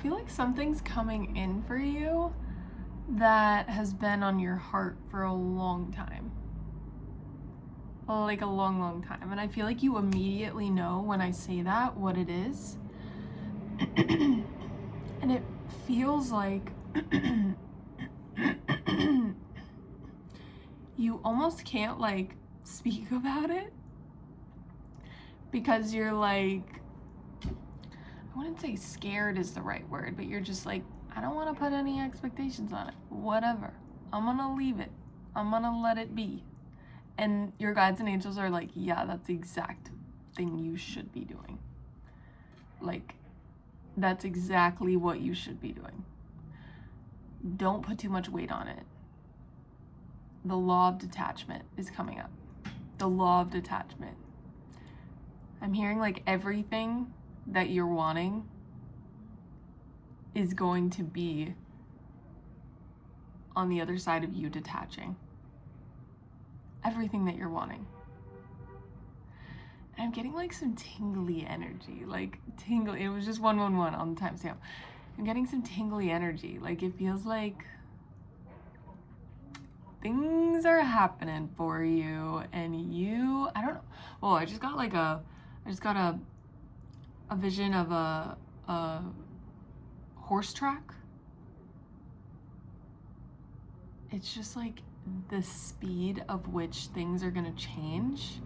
feel like something's coming in for you that has been on your heart for a long time. Like a long, long time. And I feel like you immediately know when I say that what it is. And it feels like you almost can't like speak about it because you're like, I wouldn't say scared is the right word, but you're just like, I don't want to put any expectations on it. Whatever. I'm going to leave it. I'm going to let it be. And your guides and angels are like, yeah, that's the exact thing you should be doing. Like, that's exactly what you should be doing. Don't put too much weight on it. The law of detachment is coming up. The law of detachment. I'm hearing like everything that you're wanting is going to be on the other side of you detaching. Everything that you're wanting. And I'm getting like some tingly energy, like tingly. It was just 111 on the timestamp. I'm getting some tingly energy. Like it feels like things are happening for you, and you, I don't know. Well, I just got a vision of a horse track. It's just like the speed of which things are gonna change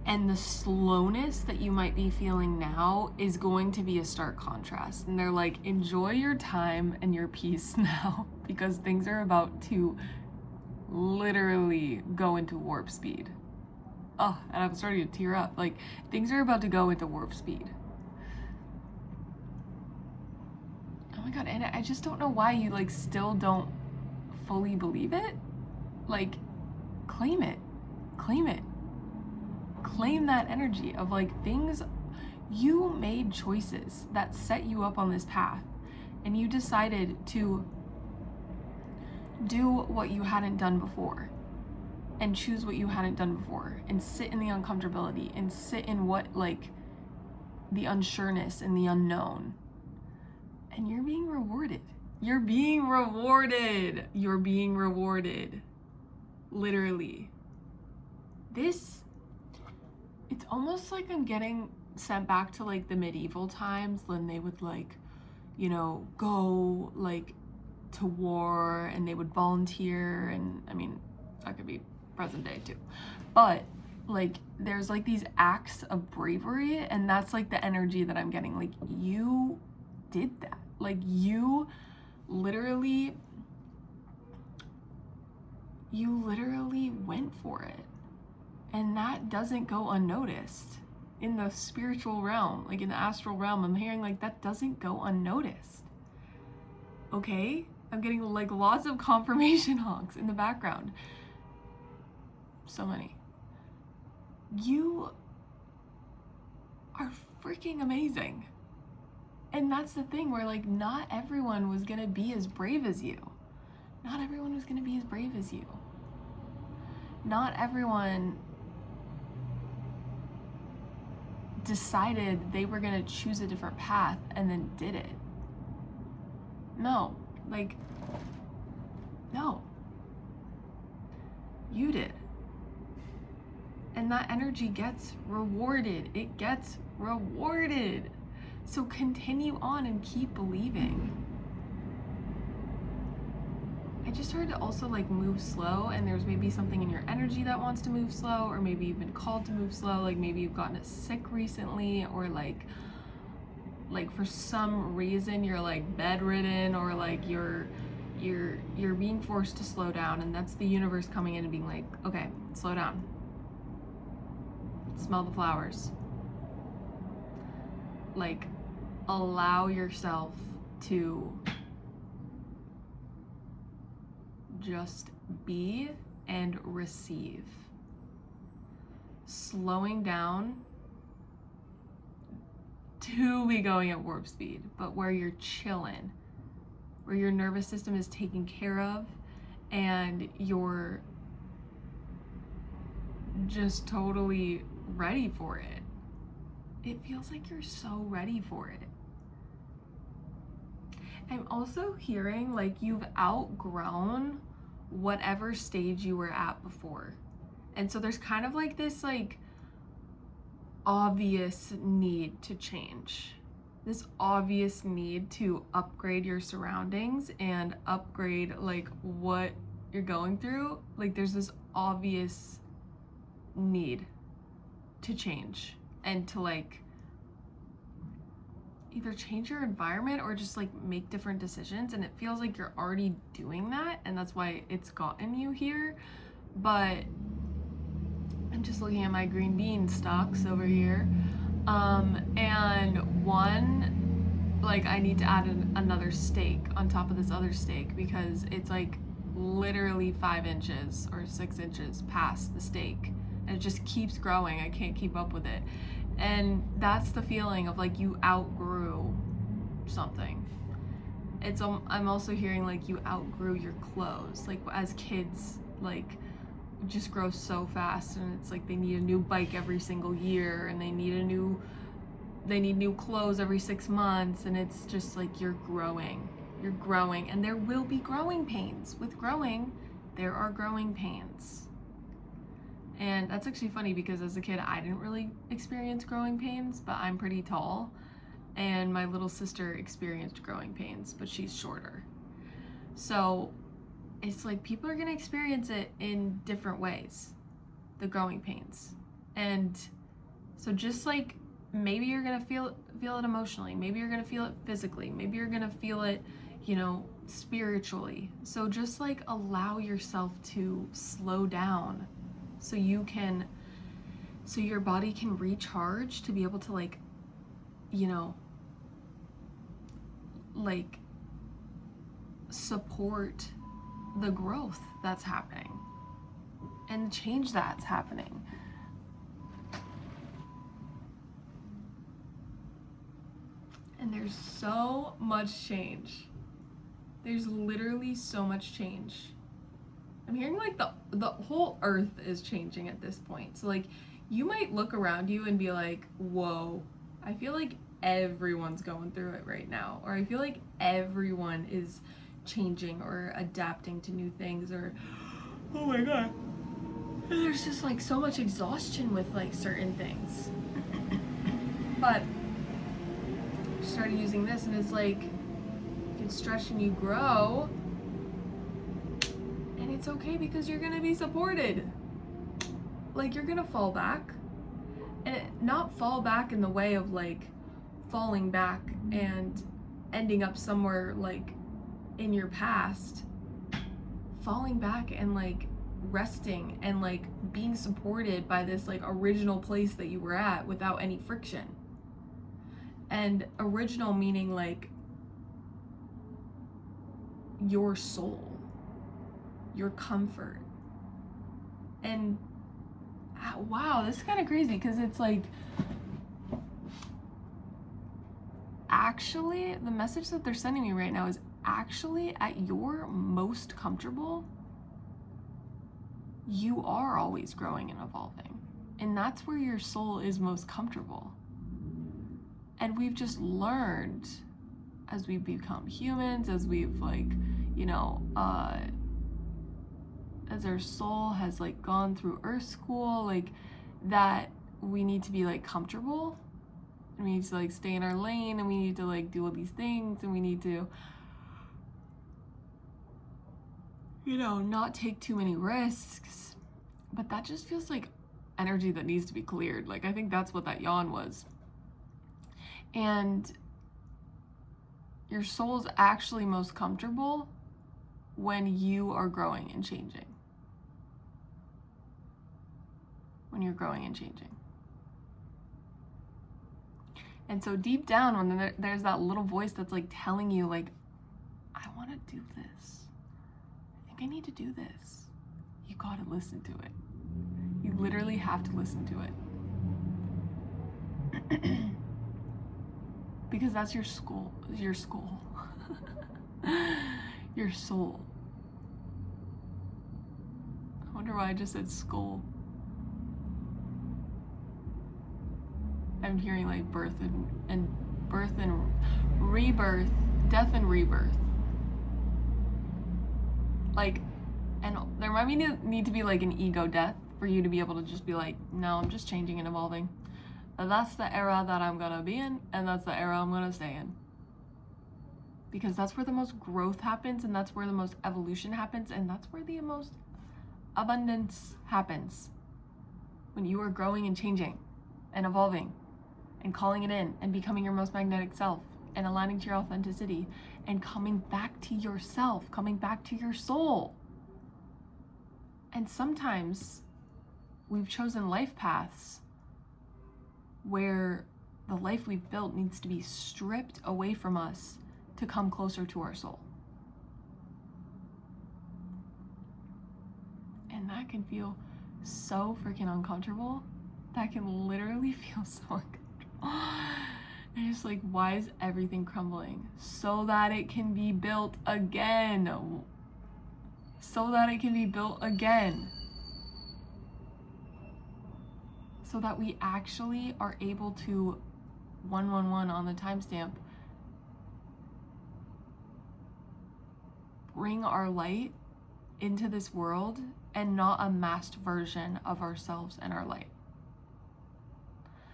and the slowness that you might be feeling now is going to be a stark contrast. And they're like, enjoy your time and your peace now because things are about to literally go into warp speed. Oh, and I'm starting to tear up. Like, things are about to go into warp speed. Oh my God, and I just don't know why you like still don't fully believe it. Like, claim it. Claim it. Claim that energy of like things. You made choices that set you up on this path, and you decided to do what you hadn't done before and choose what you hadn't done before and sit in the uncomfortability and sit in what like the unsureness and the unknown, and you're being rewarded. You're being rewarded. You're being rewarded. Literally. This, it's almost like I'm getting sent back to like the medieval times when they would like, you know, go like to war and they would volunteer. And I mean, that could be present day too. But like, there's like these acts of bravery, and that's like the energy that I'm getting. Like, you did that. Like, you literally went for it. And that doesn't go unnoticed in the spiritual realm, like in the astral realm. I'm hearing like that doesn't go unnoticed. Okay? I'm getting like lots of confirmation honks in the background. So many. You are freaking amazing. And that's the thing where like not everyone was gonna be as brave as you. Not everyone was gonna be as brave as you. Not everyone decided they were gonna choose a different path and then did it. No, like, no. You did. And that energy gets rewarded. It gets rewarded. So continue on and keep believing. I just heard to also like move slow, and there's maybe something in your energy that wants to move slow, or maybe you've been called to move slow, like maybe you've gotten sick recently, or like for some reason you're like bedridden, or like you're being forced to slow down, and that's the universe coming in and being like, okay, slow down. Smell the flowers. Like, allow yourself to just be and receive. Slowing down to be going at warp speed, but where you're chilling, where your nervous system is taken care of, and you're just totally ready for it. It feels like you're so ready for it. I'm also hearing like you've outgrown whatever stage you were at before. And so there's kind of like this like obvious need to change. This obvious need to upgrade your surroundings and upgrade like what you're going through. Like there's this obvious need to change and to like either change your environment or just like make different decisions, and it feels like you're already doing that, and that's why it's gotten you here. But I'm just looking at my green bean stocks over here, and one, like I need to add another stake on top of this other stake because it's like literally 5 inches or 6 inches past the stake, and it just keeps growing. I can't keep up with it. And that's the feeling of like you outgrew something. I'm also hearing like you outgrew your clothes. Like as kids, like just grow so fast, and it's like they need a new bike every single year, and they need new clothes every 6 months, and it's just like you're growing, and there will be growing pains. With growing, there are growing pains. And that's actually funny because as a kid, I didn't really experience growing pains, but I'm pretty tall. And my little sister experienced growing pains, but she's shorter. So it's like people are gonna experience it in different ways, the growing pains. And so just like maybe you're gonna feel it emotionally, maybe you're gonna feel it physically, maybe you're gonna feel it, spiritually. So just like allow yourself to slow down so your body can recharge to be able to like support the growth that's happening and the change that's happening. And there's so much change. There's literally so much change. I'm hearing like the whole earth is changing at this point. So like you might look around you and be like, whoa, I feel like everyone's going through it right now. Or I feel like everyone is changing or adapting to new things, or oh my god. There's just like so much exhaustion with like certain things. But I started using this and it's like you can stretch and you grow. And it's okay because you're gonna be supported. Like you're gonna fall back, and not fall back in the way of like falling back and ending up somewhere like in your past. Falling back and like resting and like being supported by this like original place that you were at without any friction. And original meaning like your soul, your comfort. And wow, this is kind of crazy because it's like actually the message that they're sending me right now is actually at your most comfortable, you are always growing and evolving. And that's where your soul is most comfortable. And we've just learned as we become humans, as we've like, as our soul has like gone through earth school, like that we need to be like comfortable, and we need to like stay in our lane, and we need to like do all these things, and we need to not take too many risks. But that just feels like energy that needs to be cleared. Like I think that's what that yawn was. And your soul's actually most comfortable when you are growing and changing. When you're growing and changing. And so deep down, when there's that little voice that's like telling you like, I want to do this. I think I need to do this. You gotta listen to it. You literally have to listen to it. Because that's your soul. Your soul. I wonder why I just said skull. I'm hearing like birth and rebirth, death and rebirth. Like, and there might need to be like an ego death for you to be able to just be like, no, I'm just changing and evolving. And that's the era that I'm gonna be in, and that's the era I'm gonna stay in. Because that's where the most growth happens, and that's where the most evolution happens, and that's where the most abundance happens. When you are growing and changing and evolving and calling it in and becoming your most magnetic self and aligning to your authenticity and coming back to yourself, coming back to your soul. And sometimes we've chosen life paths where the life we've built needs to be stripped away from us to come closer to our soul. And that can feel so freaking uncomfortable. That can literally feel so uncomfortable. And it's like, why is everything crumbling? So that it can be built again. So that it can be built again. So that we actually are able to 111 on the timestamp bring our light into this world and not a masked version of ourselves and our light.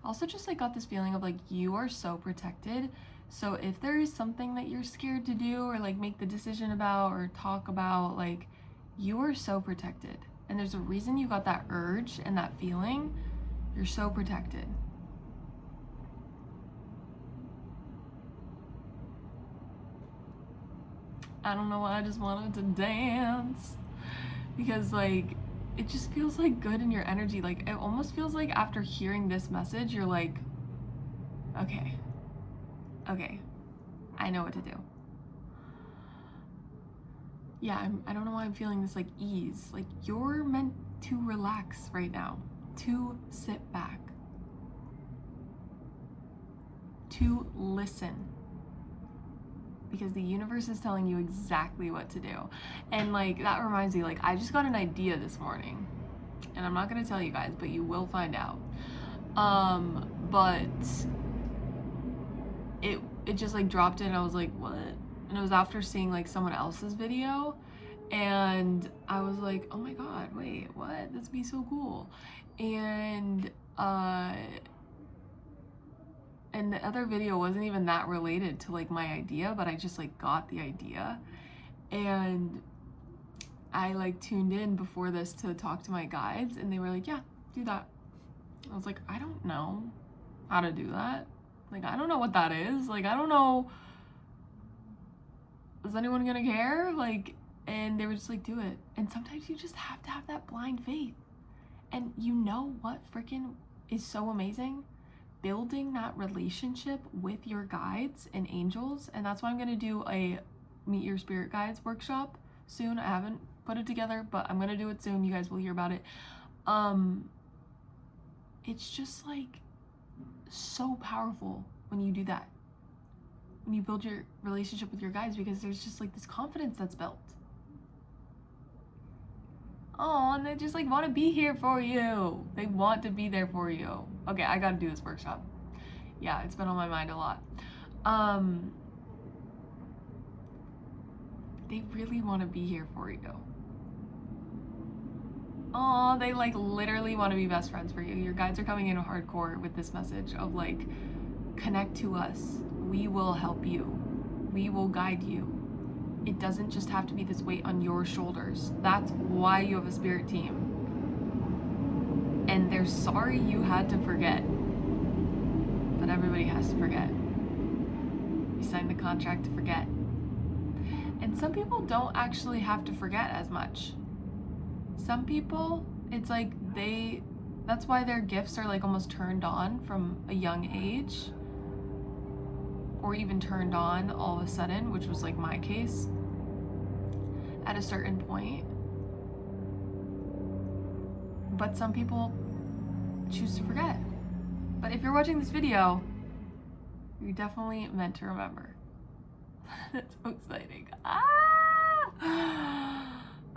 Also just like got this feeling of like you are so protected. So if there is something that you're scared to do or like make the decision about or talk about, like you are so protected. And there's a reason you got that urge and that feeling. You're so protected. I don't know why I just wanted to dance. Because like, it just feels like good in your energy. Like it almost feels like after hearing this message, you're like, okay, I know what to do. Yeah, I don't know why I'm feeling this like ease. Like you're meant to relax right now, to sit back, to listen. Because the universe is telling you exactly what to do. And like that reminds me, like I just got an idea this morning, and I'm not gonna tell you guys, but you will find out. But it just like dropped in. I was like, what? And it was after seeing like someone else's video, and I was like, oh my god, wait, what? That'd be so cool. And the other video wasn't even that related to like my idea, but I just like got the idea. And I like tuned in before this to talk to my guides, and they were like, yeah, do that. I was like, I don't know how to do that. Like, I don't know what that is. Like, I don't know. Is anyone gonna care? Like, and they were just like, do it. And sometimes you just have to have that blind faith. And you know what freaking is so amazing? Building that relationship with your guides and angels. And that's why I'm gonna do a Meet Your Spirit Guides workshop soon. I haven't put it together, but I'm gonna do it soon. You guys will hear about it. It's just like so powerful when you do that, when you build your relationship with your guides, because there's just like this confidence that's built. Oh, and they just like want to be here for you. They want to be there for you. Okay, I gotta do this workshop. Yeah, it's been on my mind a lot. They really want to be here for you. Oh, they like literally want to be best friends for you. Your guides are coming in hardcore with this message of like, connect to us. We will help you. We will guide you. It doesn't just have to be this weight on your shoulders. That's why you have a spirit team. And they're sorry you had to forget. But everybody has to forget. You signed the contract to forget. And some people don't actually have to forget as much. Some people, it's like that's why their gifts are like almost turned on from a young age, or even turned on all of a sudden, which was like my case at a certain point. But some people choose to forget. But if you're watching this video, you're definitely meant to remember. That's so exciting.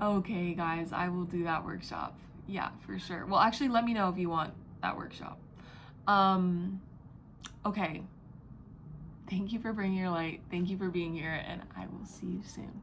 Okay, guys, I will do that workshop. Yeah, for sure. Well, actually, let me know if you want that workshop. Okay. Thank you for bringing your light. Thank you for being here, and I will see you soon.